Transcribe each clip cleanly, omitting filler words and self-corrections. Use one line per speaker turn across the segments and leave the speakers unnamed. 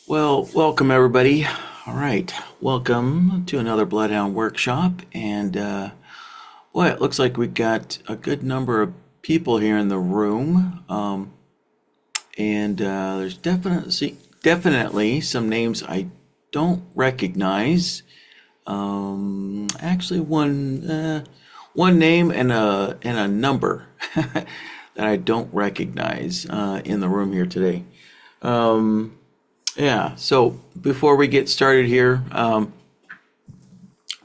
Well, welcome everybody. All right, welcome to another Bloodhound workshop. And boy, it looks like we got a good number of people here in the room. And there's definitely some names I don't recognize. Actually, one name and a number that I don't recognize in the room here today. Yeah, so before we get started here,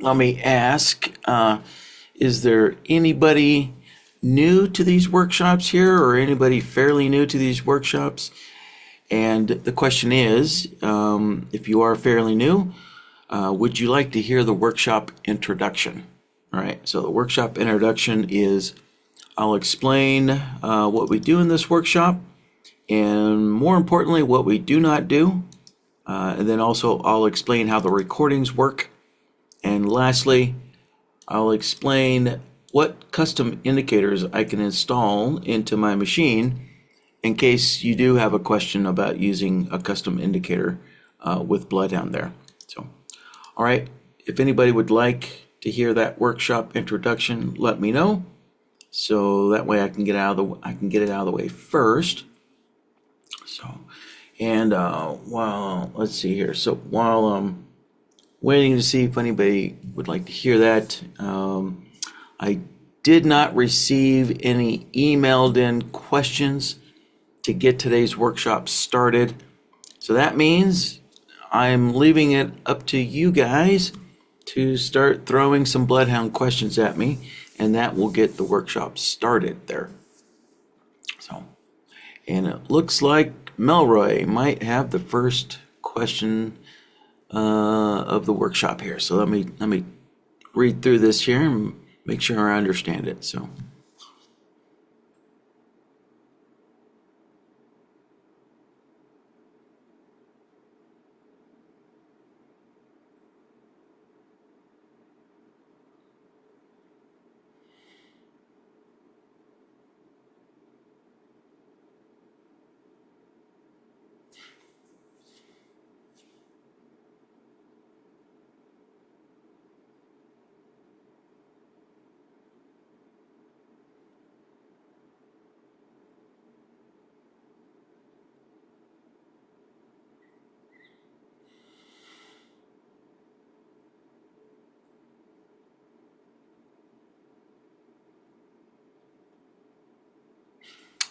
let me ask, is there anybody new to these workshops here or anybody fairly new to these workshops? And the question is, if you are fairly new, would you like to hear the workshop introduction? All right, so the workshop introduction is I'll explain what we do in this workshop, and more importantly, what we do not do. And then also I'll explain how the recordings work. And lastly, I'll explain what custom indicators I can install into my machine in case you do have a question about using a custom indicator with Bloodhound there. So, all right, if anybody would like to hear that workshop introduction, let me know. So that way I can get it out of the way first. So, and while let's see here. So while I'm waiting to see if anybody would like to hear that, I did not receive any emailed in questions to get today's workshop started. So that means I'm leaving it up to you guys to start throwing some Bloodhound questions at me, and that will get the workshop started there. So, and it looks like Melroy might have the first question of the workshop here. So let me read through this here and make sure I understand it. So.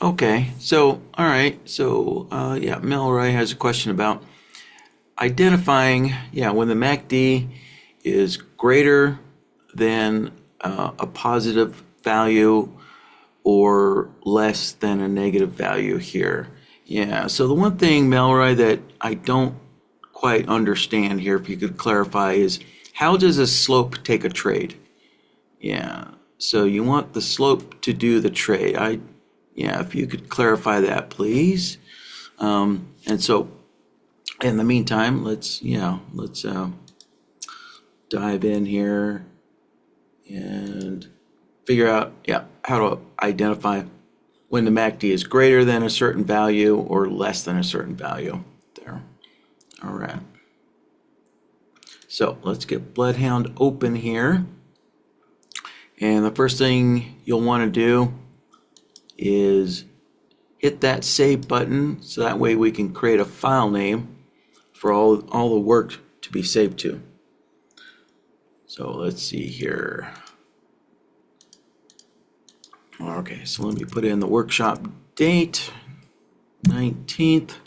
Okay, so all right, so yeah, Melroy has a question about identifying, yeah, when the MACD is greater than a positive value or less than a negative value here. Yeah, so the one thing, Melroy, that I don't quite understand here, if you could clarify, is how does a slope take a trade? Yeah, so you want the slope to do the trade. Yeah, if you could clarify that, please. And so, in the meantime, let's dive in here and figure out, yeah, how to identify when the MACD is greater than a certain value or less than a certain value. There. All right. So let's get Bloodhound open here. And the first thing you'll want to do is hit that save button so that way we can create a file name for all the work to be saved to. So let's see here. Okay, so let me put in the workshop date, 19th.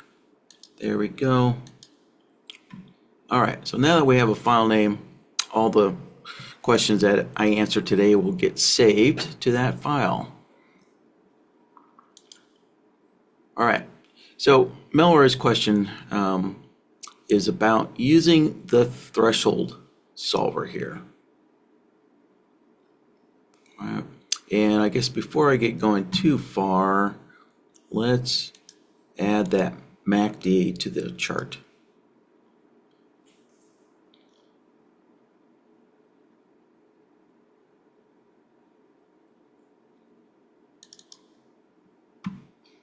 There we go. All right, so now that we have a file name, all the questions that I answer today will get saved to that file. All right, so Melroy's question is about using the threshold solver here. All right. And I guess before I get going too far, let's add that MACD to the chart.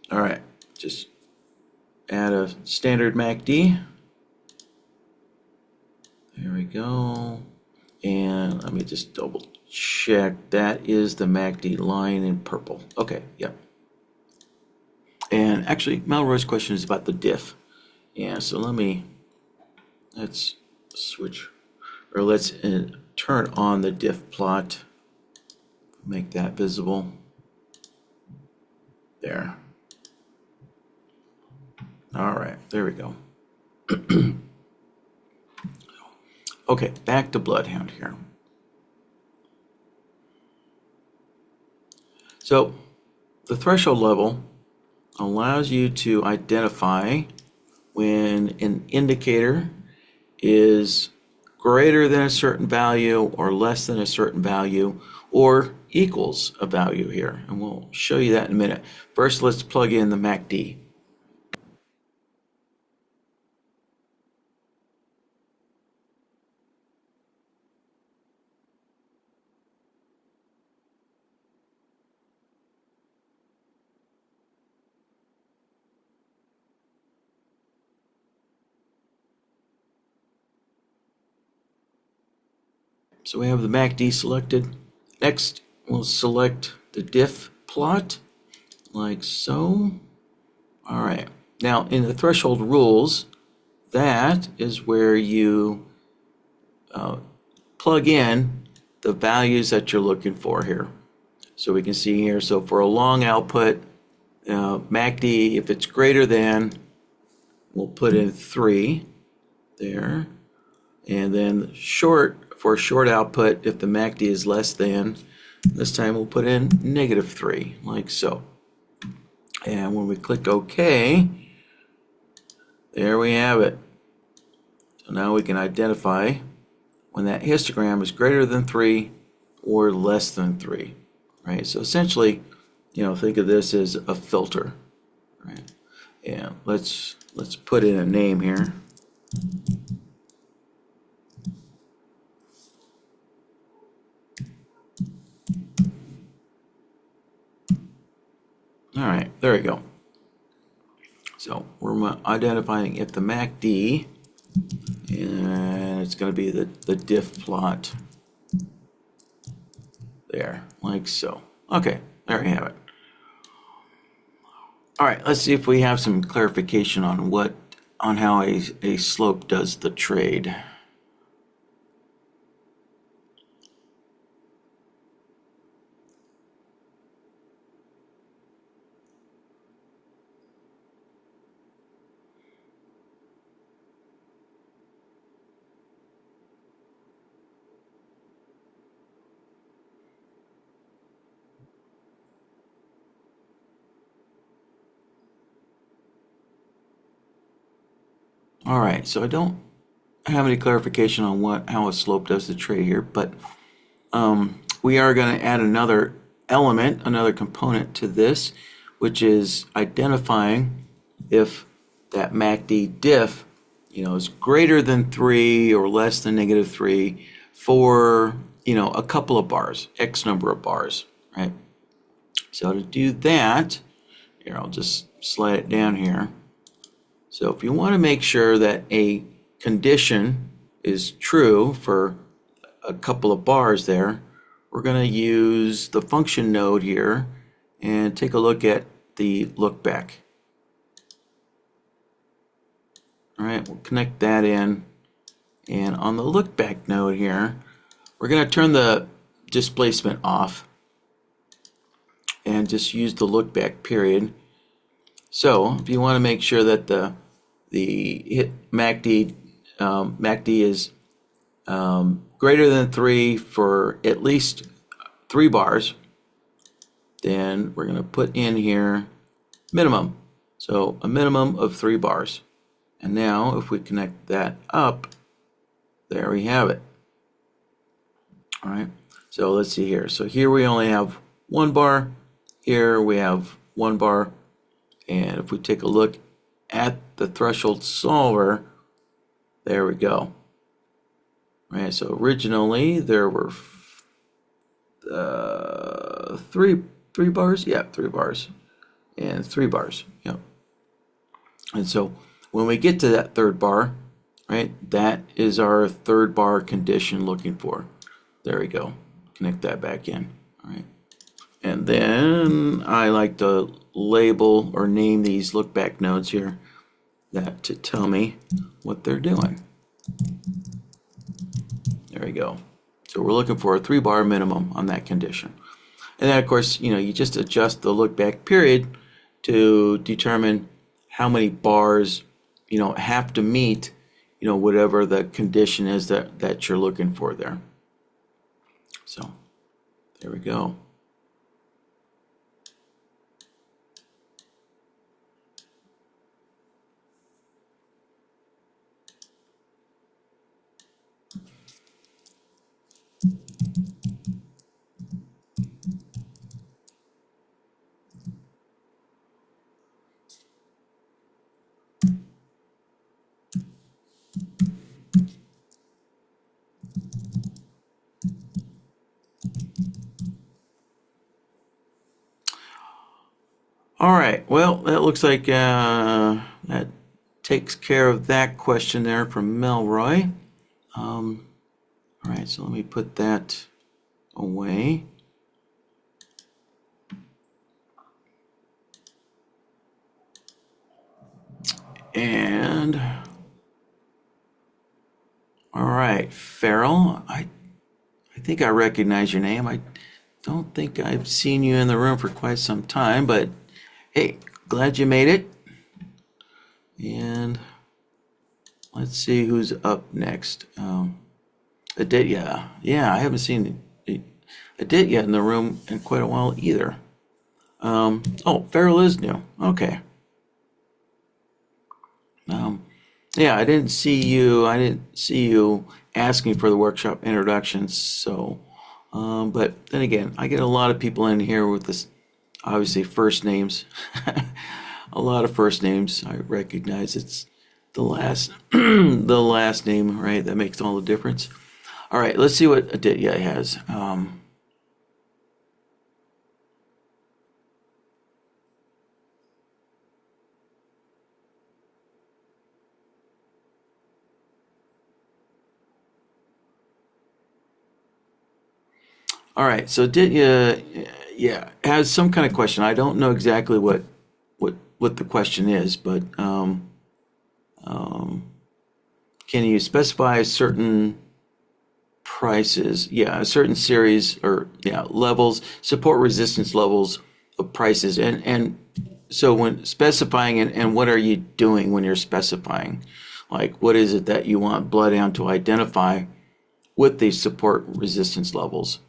All right, just add a standard MACD. There we go. And let me just double check. That is the MACD line in purple. Okay, yep. And actually, Malroy's question is about the diff. Yeah, so let's switch, or let's turn on the diff plot. Make that visible. There. All right, there we go. Okay, back to Bloodhound here. So the threshold level allows you to identify when an indicator is greater than a certain value or less than a certain value or equals a value here. And we'll show you that in a minute. First, let's plug in the MACD. So we have the MACD selected. Next, we'll select the diff plot, like so. All right. Now, in the threshold rules, that is where you plug in the values that you're looking for here. So we can see here, so for a long output, MACD, if it's greater than, we'll put in 3 there. And then short, for a short output, if the MACD is less than, this time we'll put in -3, like so. And when we click OK, there we have it. So now we can identify when that histogram is greater than 3 or less than 3, right? So essentially, think of this as a filter, right? And let's put in a name here. All right, there we go. So we're identifying if the MACD, and it's going to be the diff plot there, like so. Okay, there you have it. All right, let's see if we have some clarification on how a slope does the trade. All right, so I don't have any clarification on how a slope does the trade here, but we are going to add another element, another component to this, which is identifying if that MACD diff, is greater than 3 or less than -3 for, a couple of bars, X number of bars, right? So to do that, here, I'll just slide it down here. So if you want to make sure that a condition is true for a couple of bars there, we're going to use the function node here and take a look at the look back. All right, we'll connect that in. And on the look back node here, we're going to turn the displacement off and just use the look back period. So if you want to make sure that the MACD is greater than 3 for at least 3 bars, then we're going to put in here minimum. So a minimum of 3 bars. And now if we connect that up, there we have it. All right, so let's see here. So here we only have 1 bar. Here we have 1 bar. And if we take a look at the threshold solver, there we go. Right, so originally there were 3 bars. Yeah, 3 bars and 3 bars. Yep. And so when we get to that 3rd bar, right? That is our third bar condition looking for. There we go. Connect that back in. All right. And then I like to label or name these look back nodes here that to tell me what they're doing. There we go. So we're looking for a 3-bar minimum on that condition. And then of course, you just adjust the look back period to determine how many bars, have to meet, whatever the condition is that you're looking for there. So there we go. All right, well, that looks like that takes care of that question there from Melroy. All right, so let me put that away. And all right, Farrell, I think I recognize your name. I don't think I've seen you in the room for quite some time, but hey, glad you made it. And let's see who's up next. Aditya. Yeah, I haven't seen Aditya in the room in quite a while either. Oh, Farrell is new. Okay. Yeah, I didn't see you asking for the workshop introductions. So, but then again, I get a lot of people in here with this, obviously first names. A lot of first names. I recognize it's the last, the last name, right? That makes all the difference. All right, let's see what Aditya has. All right, so Aditya, yeah, has some kind of question. I don't know exactly what the question is, but can you specify certain prices? Yeah, a certain series or yeah levels, support resistance levels of prices, and so when specifying and what are you doing when you're specifying? Like, what is it that you want Bloodhound to identify with these support resistance levels?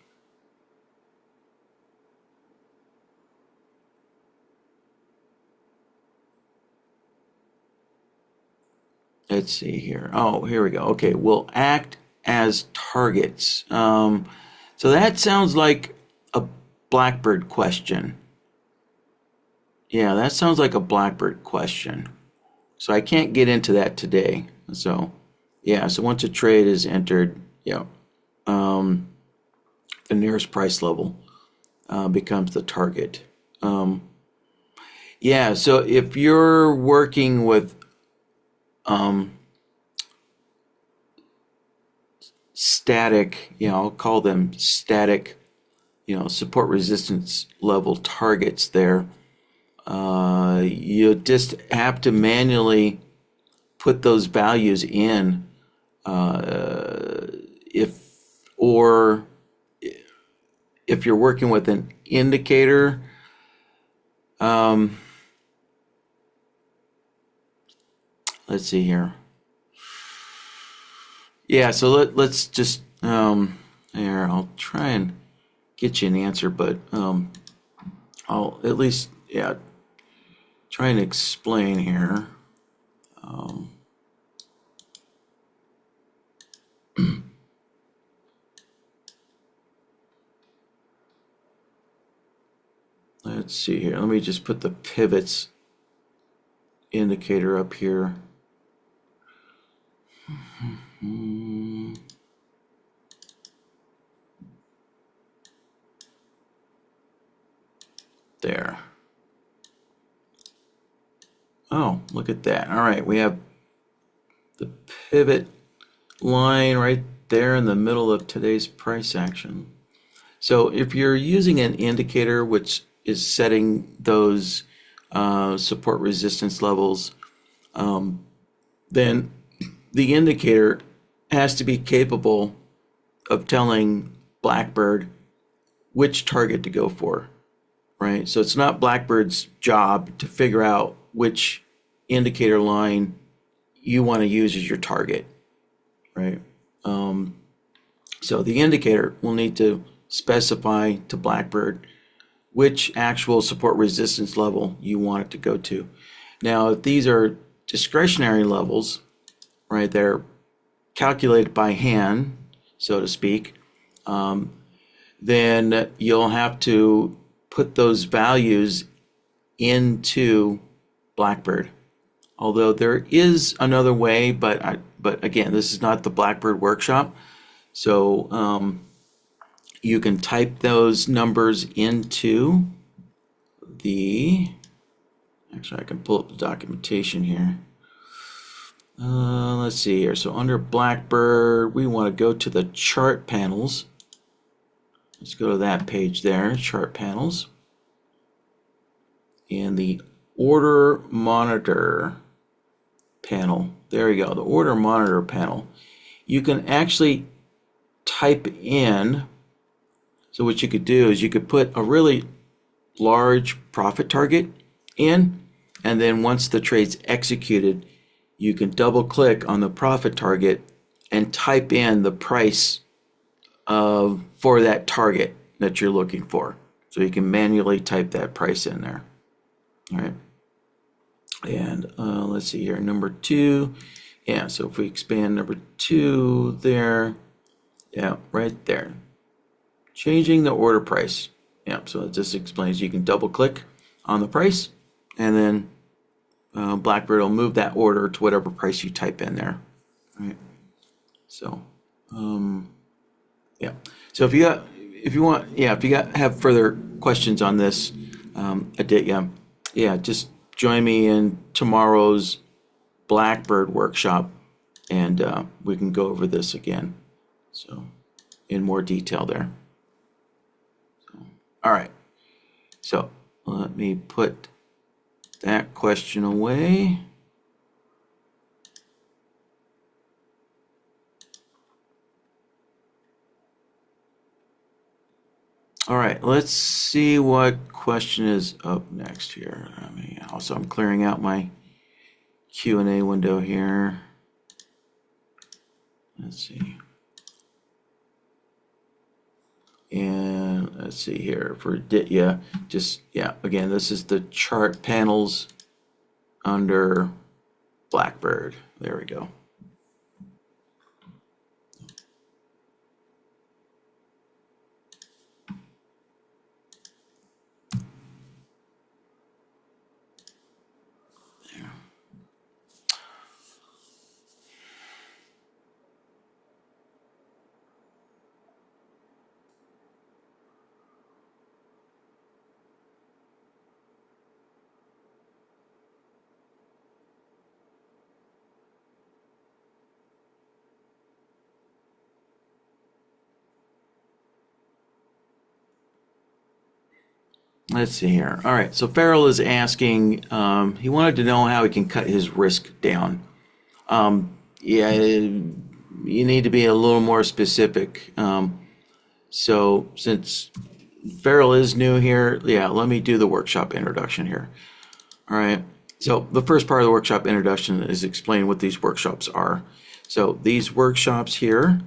Let's see here. Oh, here we go. Okay, will act as targets. So that sounds like a Blackbird question. Yeah, that sounds like a Blackbird question. So I can't get into that today. So yeah, so once a trade is entered, yeah, the nearest price level becomes the target. Yeah, so if you're working with static, I'll call them static, support resistance level targets there, you just have to manually put those values in if or if you're working with an indicator, let's see here. Yeah, so let's just here, I'll try and get you an answer, but I'll at least try and explain here. Let's see here. Let me just put the pivots indicator up here. There. Oh, look at that. All right, we have the pivot line right there in the middle of today's price action. So if you're using an indicator which is setting those support resistance levels, then the indicator has to be capable of telling Blackbird which target to go for, right? So it's not Blackbird's job to figure out which indicator line you want to use as your target, right? So the indicator will need to specify to Blackbird which actual support resistance level you want it to go to. Now, if these are discretionary levels, right, they're calculated by hand, so to speak, then you'll have to put those values into Blackbird. Although there is another way, but again, this is not the Blackbird workshop. So you can type those numbers into actually I can pull up the documentation here. Let's see here. So under Blackbird, we want to go to the chart panels. Let's go to that page there, chart panels. And the order monitor panel. There you go, the order monitor panel. You can actually type in, so what you could do is you could put a really large profit target in, and then once the trade's executed, you can double click on the profit target and type in the price for that target that you're looking for. So you can manually type that price in there. All right. And let's see here, number 2. Yeah, so if we expand number 2 there, yeah, right there. Changing the order price. Yeah, so it just explains you can double click on the price, and then Blackbird will move that order to whatever price you type in there. All right. So yeah. So if you have further questions on this, Aditya, yeah, just join me in tomorrow's Blackbird workshop, and we can go over this again. So in more detail there. So, all right. So let me put that question away. All right, let's see what question is up next here. I'm clearing out my Q&A window here. Let's see. And let's see here for Aditya, again, this is the chart panels under Blackbird. There we go. Let's see here. All right, so Farrell is asking, he wanted to know how he can cut his risk down. Yeah, you need to be a little more specific. So since Farrell is new here, yeah, let me do the workshop introduction here. All right, so the first part of the workshop introduction is explain what these workshops are. So these workshops here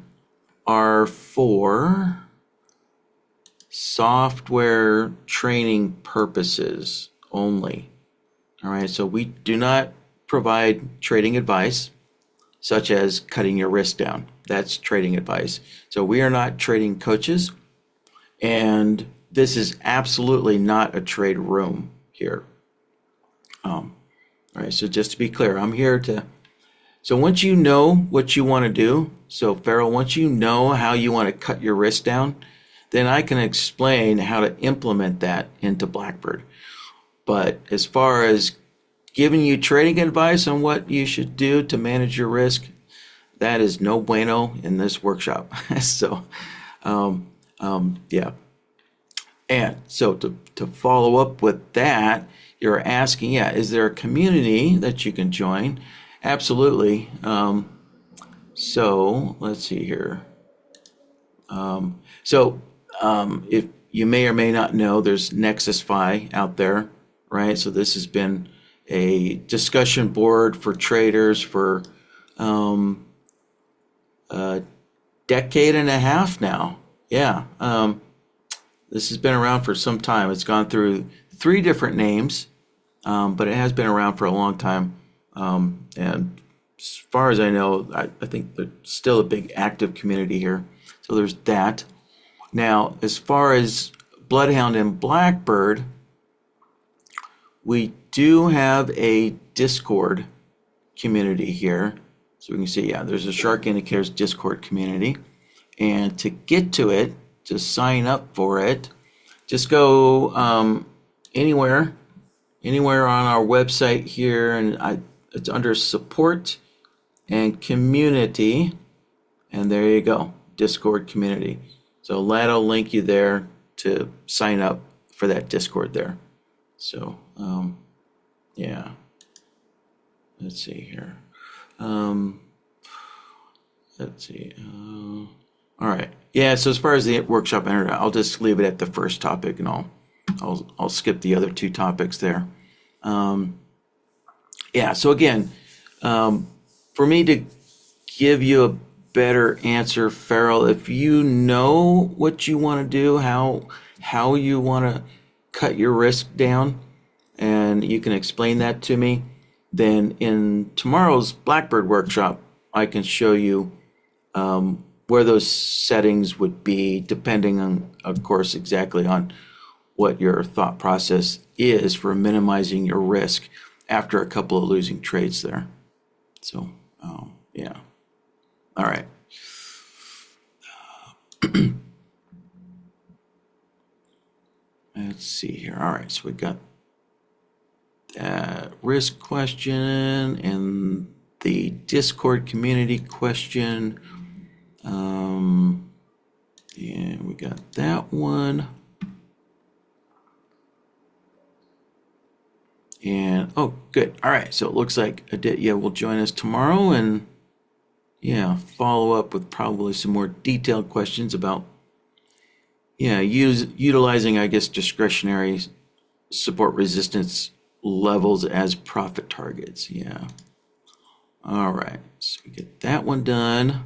are for software training purposes only. All right, so we do not provide trading advice, such as cutting your risk down. That's trading advice. So we are not trading coaches, and this is absolutely not a trade room here. All right, so just to be clear, I'm here to, so once you know what you want to do, so Farrell, once you know how you want to cut your risk down, then I can explain how to implement that into Blackbird. But as far as giving you trading advice on what you should do to manage your risk, that is no bueno in this workshop. So, yeah. And so to follow up with that, you're asking, yeah, is there a community that you can join? Absolutely. So let's see here. If you may or may not know, there's Nexus Fi out there, right? So this has been a discussion board for traders for a decade and a half now. Yeah. This has been around for some time. It's gone through 3 different names, but it has been around for a long time. And as far as I know, I think there's still a big active community here. So there's that. Now, as far as Bloodhound and Blackbird, we do have a Discord community here. So we can see, yeah, there's a Shark Indicators Discord community. And to get to it, to sign up for it, just go anywhere on our website here, and it's under support and community, and there you go, Discord community. So that'll link you there to sign up for that Discord there. So yeah, let's see here. Let's see. All right. Yeah. So as far as the workshop internet, I'll just leave it at the first topic, and I'll skip the other 2 topics there. Yeah. So again, for me to give you a better answer, Farrell, if you know what you want to do, how you want to cut your risk down, and you can explain that to me, then in tomorrow's Blackbird workshop, I can show you where those settings would be, depending on, of course, exactly on what your thought process is for minimizing your risk after a couple of losing trades there. So, yeah. All right. Let's see here. All right, so we got that risk question and the Discord community question. Yeah, we got that one. And, oh, good. All right, so it looks like Aditya will join us tomorrow, and yeah, follow up with probably some more detailed questions about, yeah, utilizing, I guess, discretionary support resistance levels as profit targets. Yeah. All right, so we get that one done.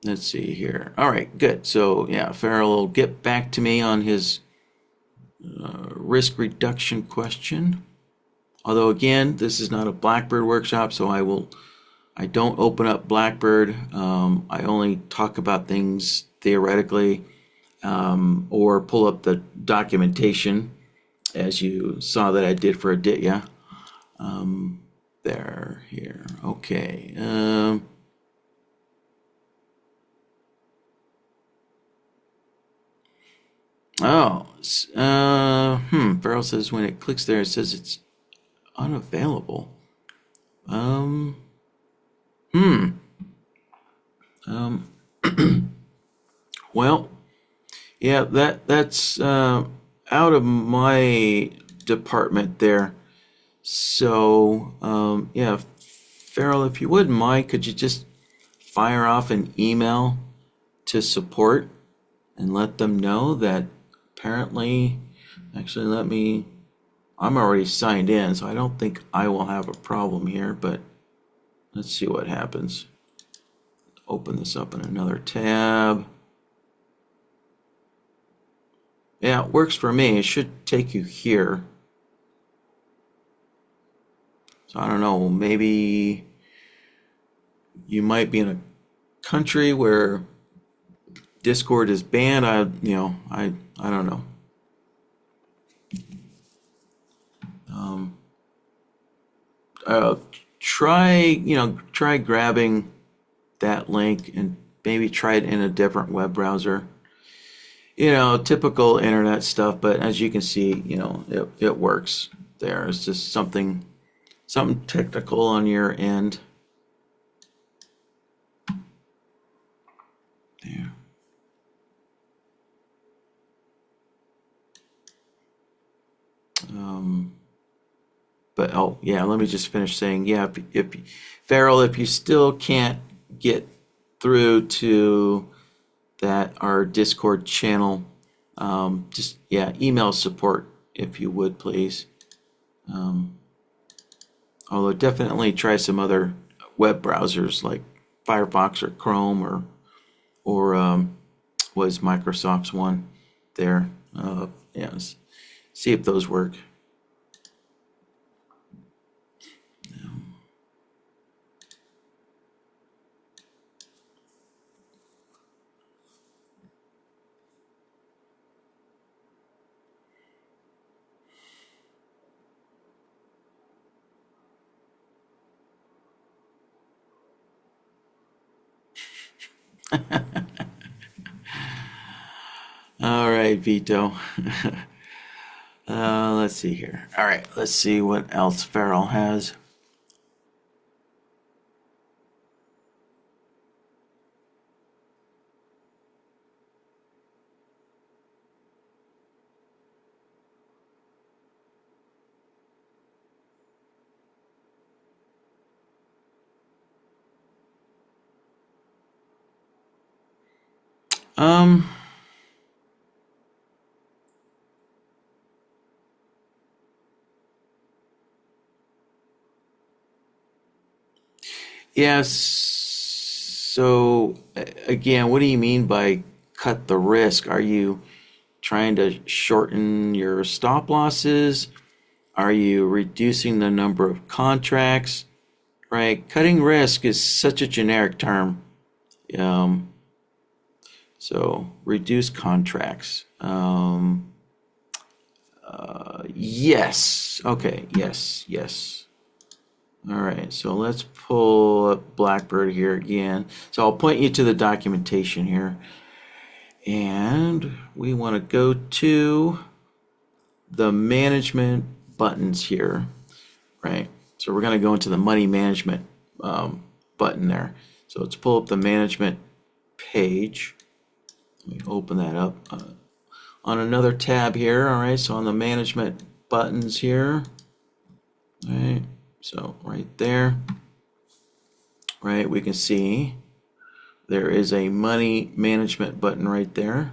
Let's see here. All right, good. So yeah, Farrell will get back to me on his risk reduction question. Although again, this is not a Blackbird workshop, so I don't open up Blackbird. I only talk about things theoretically, or pull up the documentation, as you saw that I did for Aditya. Here. Okay. Farrell says when it clicks there, it says it's unavailable. Well, yeah, that's out of my department there. So, yeah, Farrell, if you wouldn't mind, could you just fire off an email to support and let them know that apparently, actually, I'm already signed in, so I don't think I will have a problem here, but let's see what happens. Open this up in another tab. Yeah, it works for me. It should take you here. So I don't know, maybe you might be in a country where Discord is banned. I don't know. Try grabbing that link and maybe try it in a different web browser. Typical internet stuff, but as you can see, it works there. It's just something Something technical on your end. There. But oh yeah, let me just finish saying, yeah, if Farrell, if you still can't get through to that our Discord channel, just yeah, email support if you would please. Although definitely try some other web browsers like Firefox or Chrome or was Microsoft's one there. Yeah, see if those work. All right, Vito. Let's see here. All right, let's see what else Farrell has. Um, yes. So again, what do you mean by cut the risk? Are you trying to shorten your stop losses? Are you reducing the number of contracts? Right? Cutting risk is such a generic term. Um, so reduce contracts. Yes. Okay. Yes. Yes. All right. So let's pull up Blackbird here again. So I'll point you to the documentation here. And we want to go to the management buttons here, right? So we're going to go into the money management button there. So let's pull up the management page. Let me open that up on another tab here. All right, so on the management buttons here, all right, so right there, right, we can see there is a money management button right there.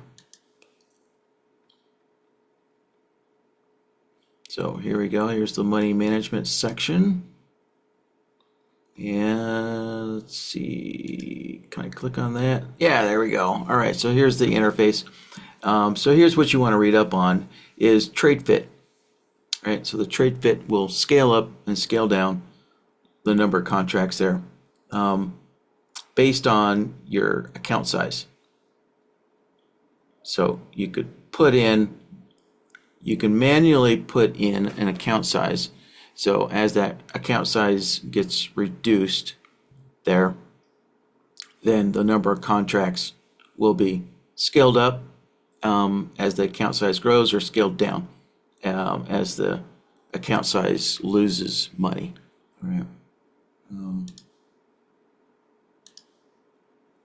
So here we go. Here's the money management section. And let's see, can I click on that? Yeah, there we go. All right, so here's the interface. So here's what you want to read up on is trade fit. Right, so the trade fit will scale up and scale down the number of contracts there based on your account size. So you could you can manually put in an account size. So as that account size gets reduced there, then the number of contracts will be scaled up as the account size grows, or scaled down as the account size loses money. All right.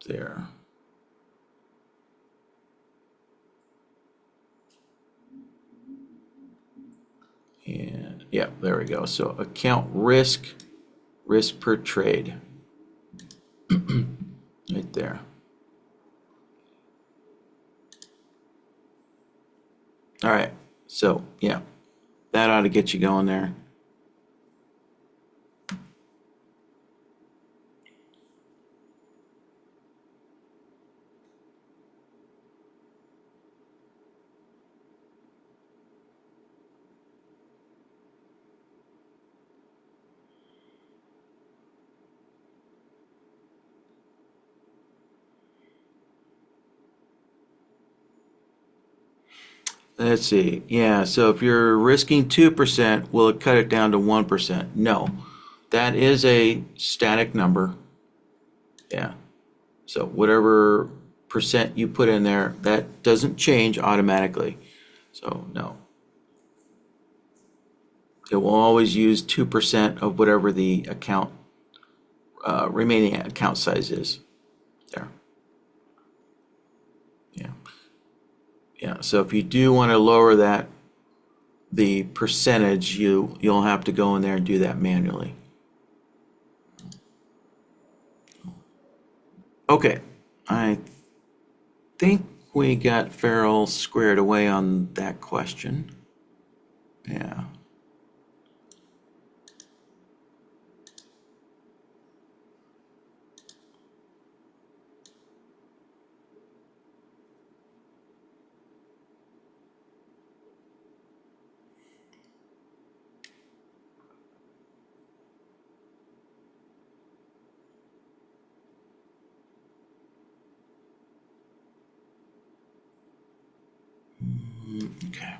There. And yeah, there we go. So account risk per trade. Right there. All right. So yeah, that ought to get you going there. Let's see. Yeah, so if you're risking 2%, will it cut it down to 1%? No. That is a static number. Yeah. So whatever percent you put in there, that doesn't change automatically. So no. it will always use 2% of whatever the account remaining account size is. There. Yeah. Yeah. So if you do want to lower that, the percentage, you'll have to go in there and do that manually. Okay. I think we got Farrell squared away on that question. Yeah. Okay.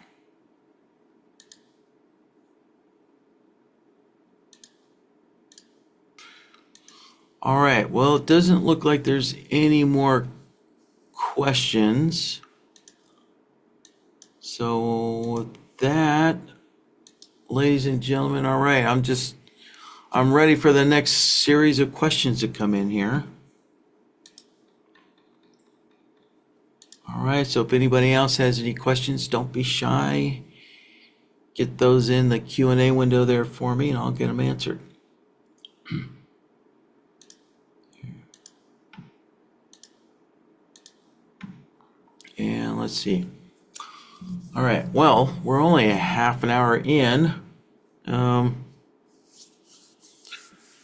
All right. Well, it doesn't look like there's any more questions. So with that, ladies and gentlemen, all right, I'm ready for the next series of questions to come in here. All right, so if anybody else has any questions, don't be shy. Get those in the Q&A window there for me and I'll get them answered. And let's see. All right, well, we're only a half an hour in.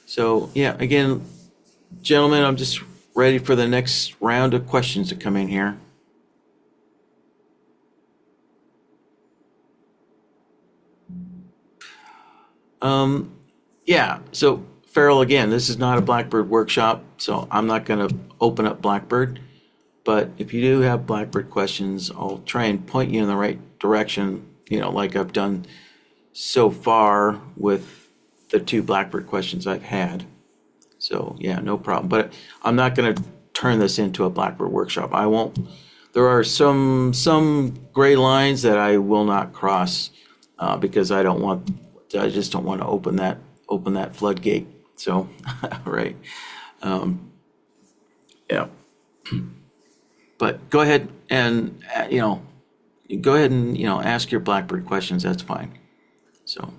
So yeah, again, gentlemen, I'm just ready for the next round of questions to come in here. Yeah, so Farrell, again, this is not a Blackbird workshop, so I'm not going to open up Blackbird. But if you do have Blackbird questions, I'll try and point you in the right direction, like I've done so far with the 2 Blackbird questions I've had. So yeah, no problem. But I'm not going to turn this into a Blackbird workshop. I won't. There are some gray lines that I will not cross because I just don't want to open that floodgate. So, right. Yeah. But go ahead and, ask your Blackbird questions. That's fine. So.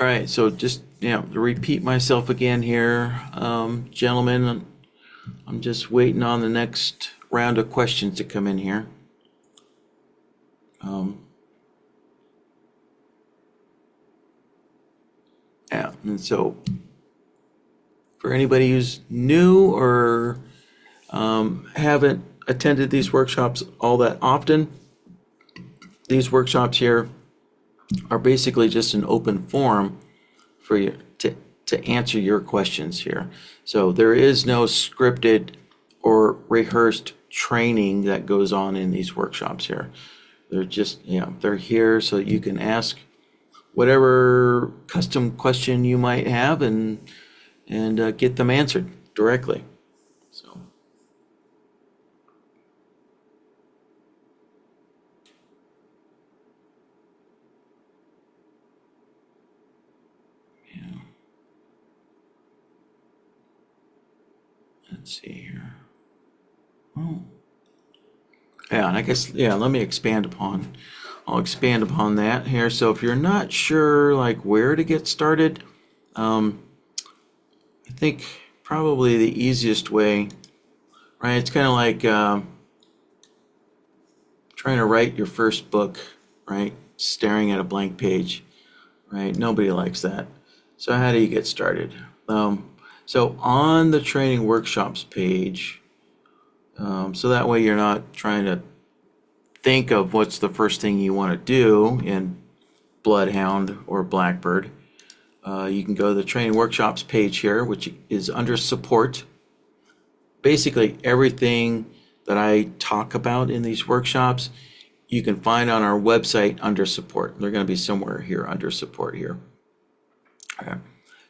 All right, so just to repeat myself again here, gentlemen, I'm just waiting on the next round of questions to come in here. Yeah, and so for anybody who's new or haven't attended these workshops all that often, these workshops here are basically just an open forum for you to answer your questions here. So there is no scripted or rehearsed training that goes on in these workshops here. They're just, they're here so you can ask whatever custom question you might have and get them answered directly. So. Yeah. Let's see here. Oh. Yeah, and I guess, let me I'll expand upon that here. So if you're not sure like where to get started, I think probably the easiest way, right? It's kind of like trying to write your first book, right? Staring at a blank page, right? Nobody likes that. So how do you get started? So on the training workshops page, so that way you're not trying to think of what's the first thing you want to do in Bloodhound or Blackbird, you can go to the training workshops page here, which is under support. Basically everything that I talk about in these workshops, you can find on our website under support. They're going to be somewhere here under support here. Okay.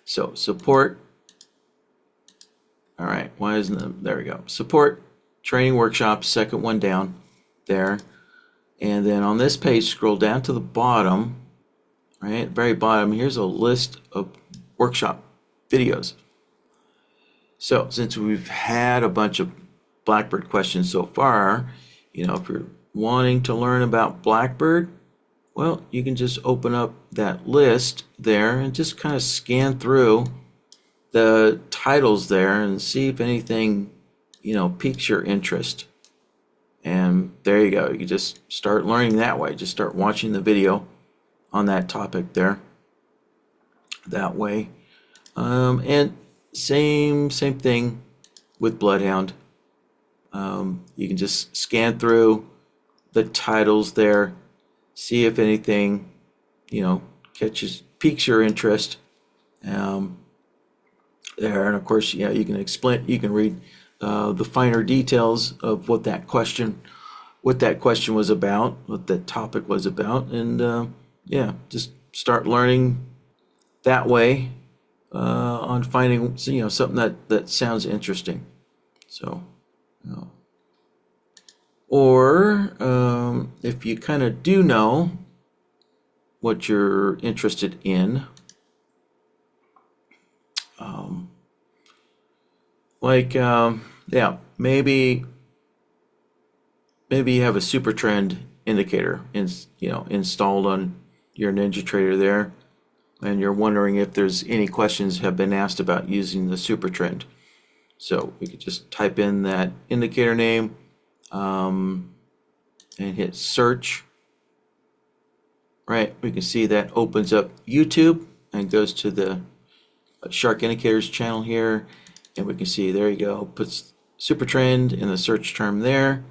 So support. All right. Why isn't it? There we go. Support training workshops, second one down there. And then on this page, scroll down to the bottom, right? Very bottom, here's a list of workshop videos. So since we've had a bunch of Blackbird questions so far, you know, if you're wanting to learn about Blackbird, well, you can just open up that list there and just kind of scan through the titles there and see if anything, you know, piques your interest. And there you go. You just start learning that way. Just start watching the video on that topic there. That way. And same thing with Bloodhound. You can just scan through the titles there, see if anything, you know, piques your interest. There, and of course, yeah, you can read the finer details of what that question was about, what that topic was about, and yeah, just start learning that way on finding, you know, something that sounds interesting. So, you know. Or if you kind of do know what you're interested in, yeah, maybe you have a super trend indicator installed on your NinjaTrader there, and you're wondering if there's any questions have been asked about using the super trend. So we could just type in that indicator name and hit search. Right, we can see that opens up YouTube and goes to the Shark Indicators channel here, and we can see, there you go, puts super trend in the search term there,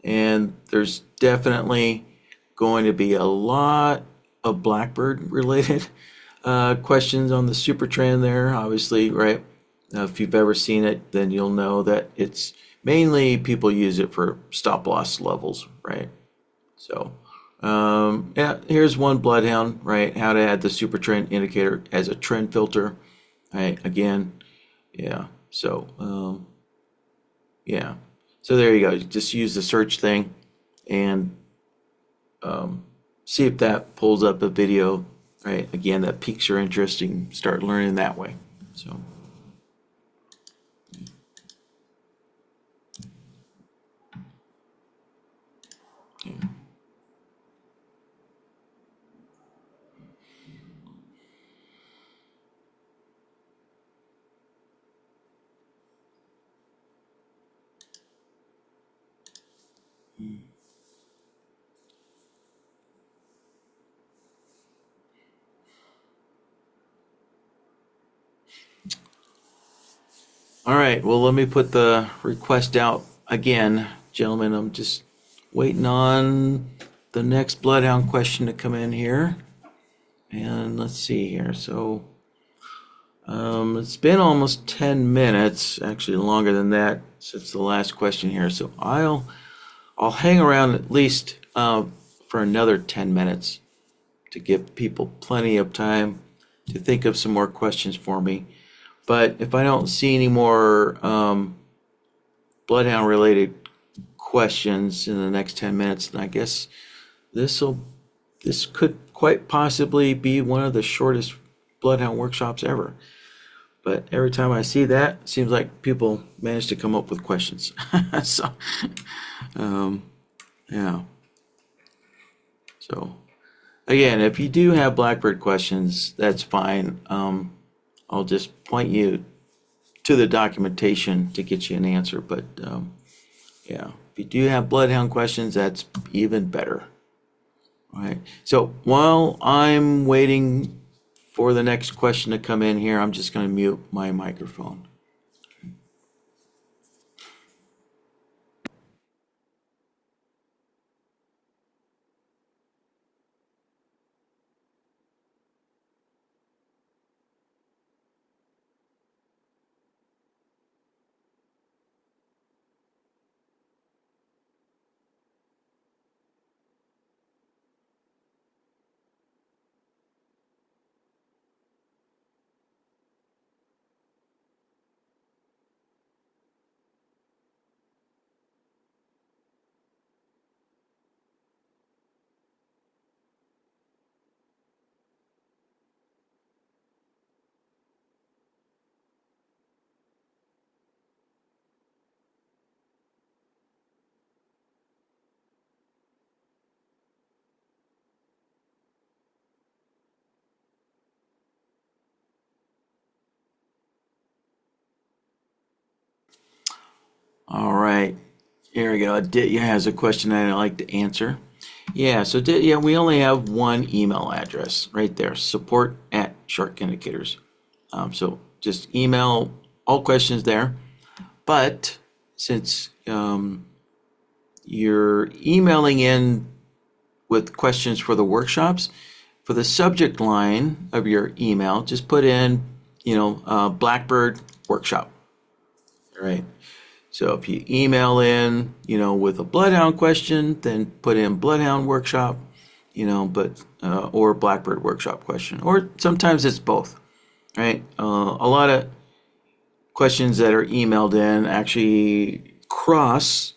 and there's definitely going to be a lot of Blackbird related questions on the super trend there, obviously, right? If you've ever seen it, then you'll know that it's mainly people use it for stop loss levels, right? So yeah, here's one Bloodhound, right? How to add the super trend indicator as a trend filter, right? Again, yeah. So yeah. So there you go. You just use the search thing and see if that pulls up a video, right? Again, that piques your interest. You can start learning that way. So. Yeah. All right, well, let me put the request out again, gentlemen. I'm just waiting on the next Bloodhound question to come in here. And let's see here. So it's been almost 10 minutes, actually longer than that since the last question here. So I'll hang around at least for another 10 minutes to give people plenty of time to think of some more questions for me. But if I don't see any more Bloodhound related questions in the next 10 minutes, then I guess this could quite possibly be one of the shortest Bloodhound workshops ever. But every time I see that, it seems like people manage to come up with questions. So, yeah. So, again, if you do have Blackbird questions, that's fine. I'll just point you to the documentation to get you an answer. But yeah, if you do have Bloodhound questions, that's even better. All right. So while I'm waiting for the next question to come in here, I'm just going to mute my microphone. All right. Here we go. Aditya has a question that I'd like to answer. Yeah, so we only have one email address right there, support@shark indicators. So just email all questions there. But since you're emailing in with questions for the workshops, for the subject line of your email, just put in, Blackbird workshop. All right. So if you email in, with a Bloodhound question, then put in Bloodhound workshop, or Blackbird workshop question, or sometimes it's both, right? A lot of questions that are emailed in actually cross,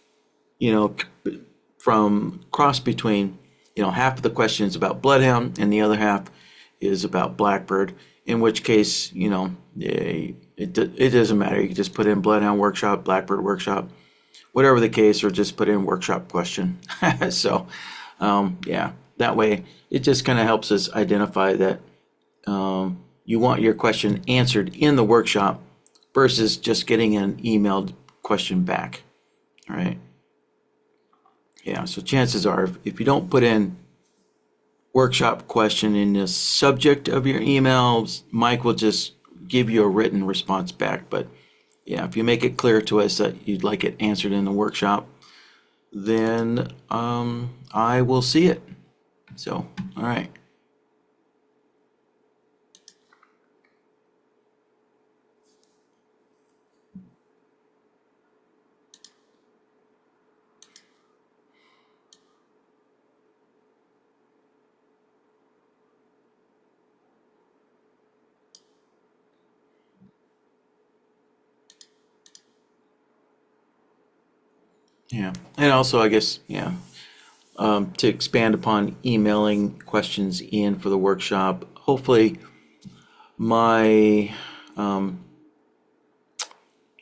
you know, cross between, half of the questions about Bloodhound and the other half is about Blackbird. In which case, it doesn't matter. You can just put in Bloodhound workshop, Blackbird workshop, whatever the case, or just put in workshop question. So, yeah, that way it just kind of helps us identify that you want your question answered in the workshop versus just getting an emailed question back. All right. Yeah, so chances are if you don't put in workshop question in the subject of your emails, Mike will just give you a written response back. But yeah, if you make it clear to us that you'd like it answered in the workshop, then I will see it. So, all right. Yeah, and also I guess to expand upon emailing questions in for the workshop. Hopefully, my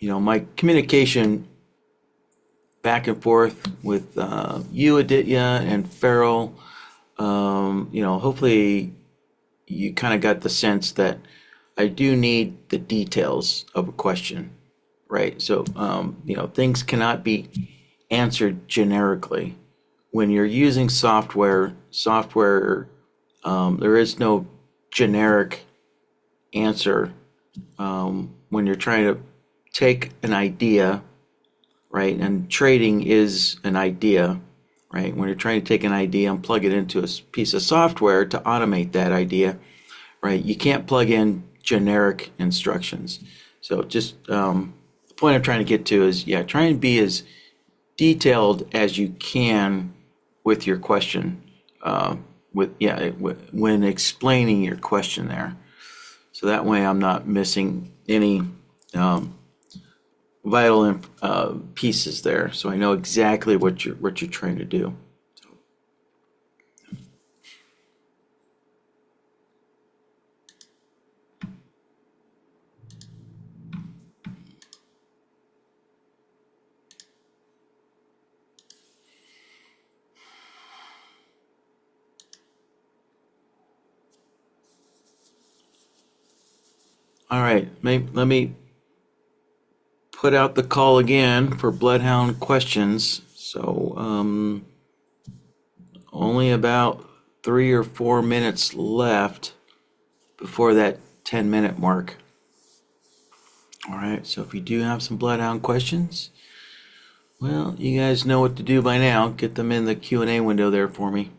my communication back and forth with you, Aditya, and Farrell. Hopefully you kind of got the sense that I do need the details of a question, right? So, things cannot be answered generically. When you're using software, there is no generic answer when you're trying to take an idea, right? And trading is an idea, right? When you're trying to take an idea and plug it into a piece of software to automate that idea, right? You can't plug in generic instructions. So just the point I'm trying to get to is, try and be as detailed as you can with your question, when explaining your question there. So that way I'm not missing any vital pieces there. So I know exactly what you're trying to do. All right, let me put out the call again for Bloodhound questions. So only about 3 or 4 minutes left before that 10-minute mark. All right, so if you do have some Bloodhound questions, well, you guys know what to do by now. Get them in the Q&A window there for me.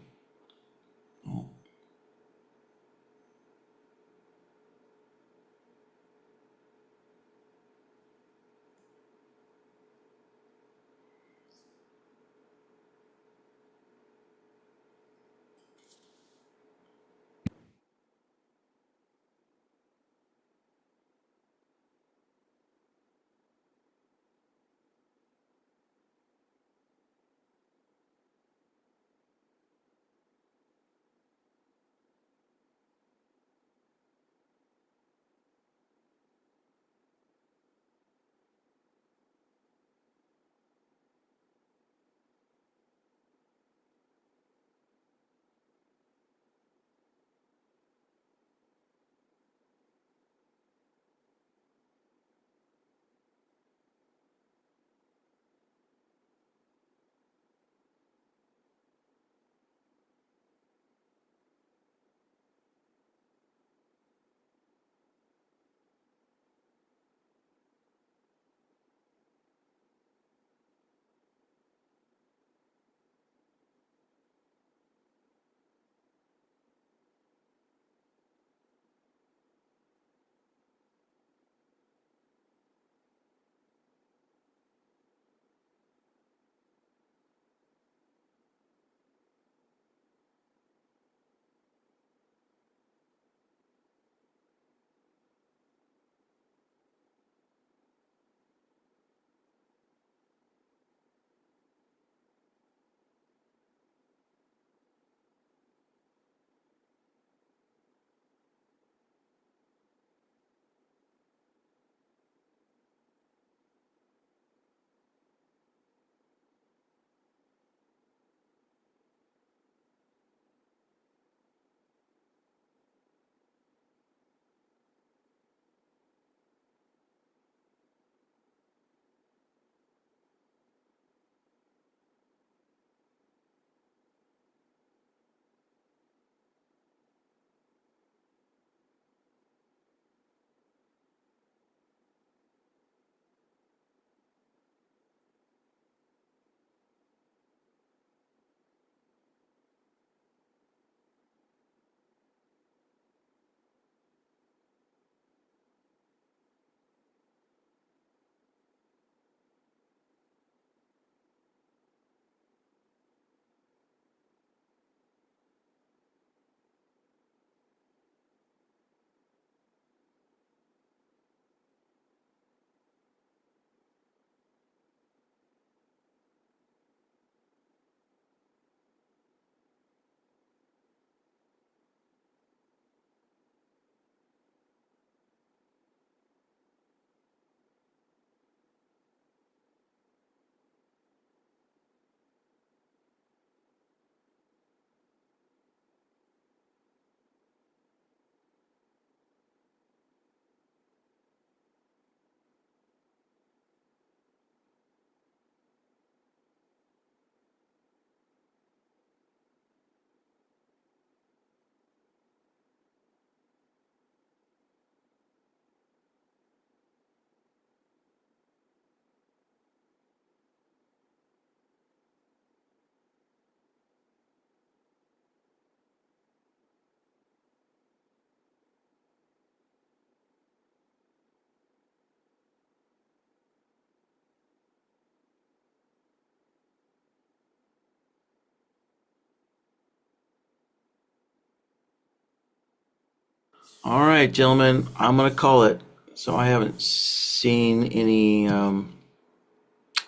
All right, gentlemen, I'm gonna call it. So I haven't seen any,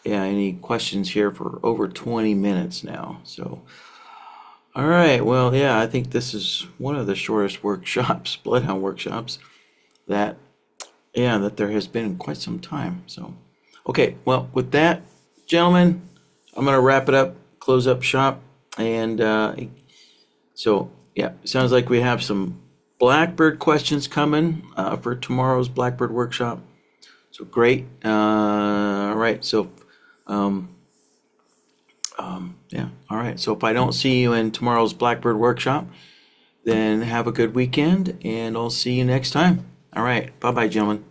any questions here for over 20 minutes now. So, all right, well, yeah, I think this is one of the shortest workshops, Bloodhound workshops that, that there has been in quite some time. So, okay, well, with that, gentlemen, I'm gonna wrap it up, close up shop, and so yeah, sounds like we have some Blackbird questions coming for tomorrow's Blackbird workshop. So great. All right. So, yeah. All right. So if I don't see you in tomorrow's Blackbird workshop, then have a good weekend, and I'll see you next time. All right. Bye bye, gentlemen.